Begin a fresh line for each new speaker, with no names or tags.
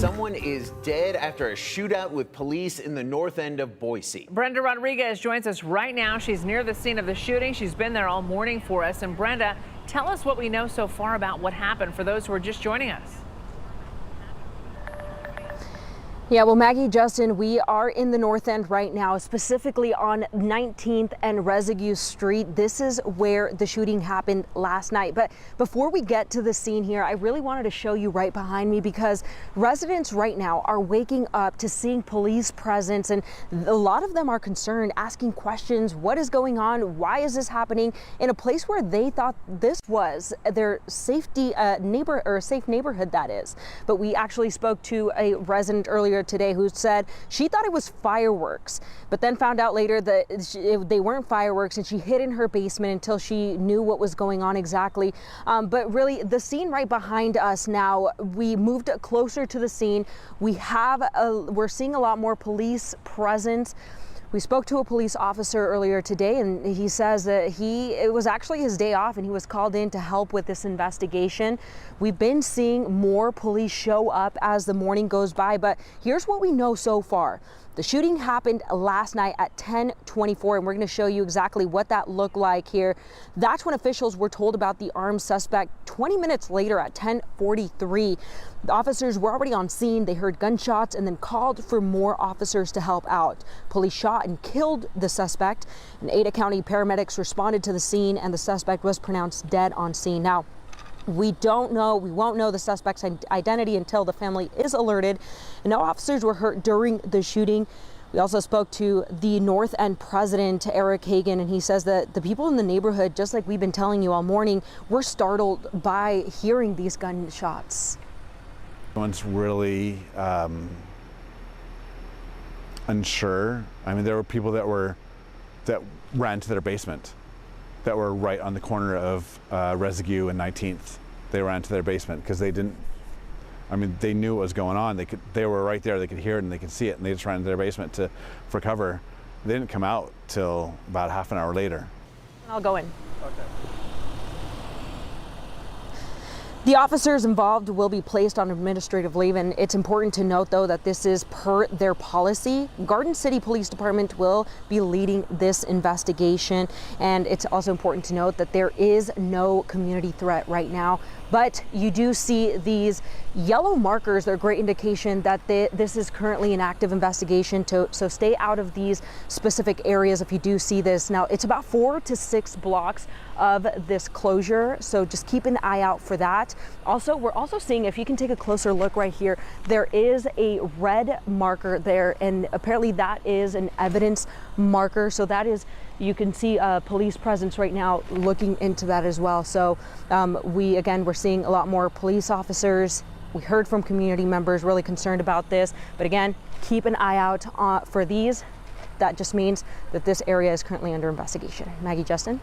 Someone is dead after a shootout with police in the north end of Boise.
Brenda Rodriguez joins us right now. She's near the scene of the shooting. She's been there all morning for us. And Brenda, tell us what we know so far about what happened for those who are just joining us.
Yeah, well, Maggie, Justin, we are in the north end right now, specifically on 19th and Residue Street. This is where the shooting happened last night. But before we get to the scene here, I really wanted to show you right behind me because residents right now are waking up to seeing police presence, and a lot of them are concerned, asking questions. What is going on? Why is this happening in a place where they thought this was their safety safe neighborhood, that is. But we actually spoke to a resident earlier today who said she thought it was fireworks, but then found out later that they weren't fireworks, and she hid in her basement until she knew what was going on exactly. But really, the scene right behind us now, we moved closer to the scene. We're seeing a lot more police presence. We spoke to a police officer earlier today, and he says that it was actually his day off and he was called in to help with this investigation. We've been seeing more police show up as the morning goes by, but here's what we know so far. The shooting happened last night at 10:24, and we're going to show you exactly what that looked like here. That's when officials were told about the armed suspect. 20 minutes later at 10:43, the officers were already on scene. They heard gunshots and then called for more officers to help out. Police shot and killed the suspect, and Ada County paramedics responded to the scene, and the suspect was pronounced dead on scene. Now, we won't know the suspect's identity until the family is alerted. And no officers were hurt during the shooting. We also spoke to the North End president, Eric Hagan, and he says that the people in the neighborhood, just like we've been telling you all morning, were startled by hearing these gunshots.
Everyone's really unsure. I mean, there were people that ran to their basement, that were right on the corner of Residue and 19th. They ran to their basement because they knew what was going on. They were right there. They could hear it and they could see it, and they just ran to their basement for cover. They didn't come out till about half an hour later.
I'll go in.
Okay.
The officers involved will be placed on administrative leave, and it's important to note, though, that this is per their policy. Garden City Police Department will be leading this investigation, and it's also important to note that there is no community threat right now. But you do see these yellow markers. They're a great indication that this is currently an active investigation. So stay out of these specific areas if you do see this. Now, it's about 4 to 6 blocks of this closure, so just keep an eye out for that. Also, we're also seeing, if you can take a closer look right here, there is a red marker there, and apparently that is an evidence marker. So that is, you can see a police presence right now looking into that as well. So we're seeing a lot more police officers. We heard from community members really concerned about this, but again, keep an eye out for these. That just means that this area is currently under investigation. Maggie, Justin.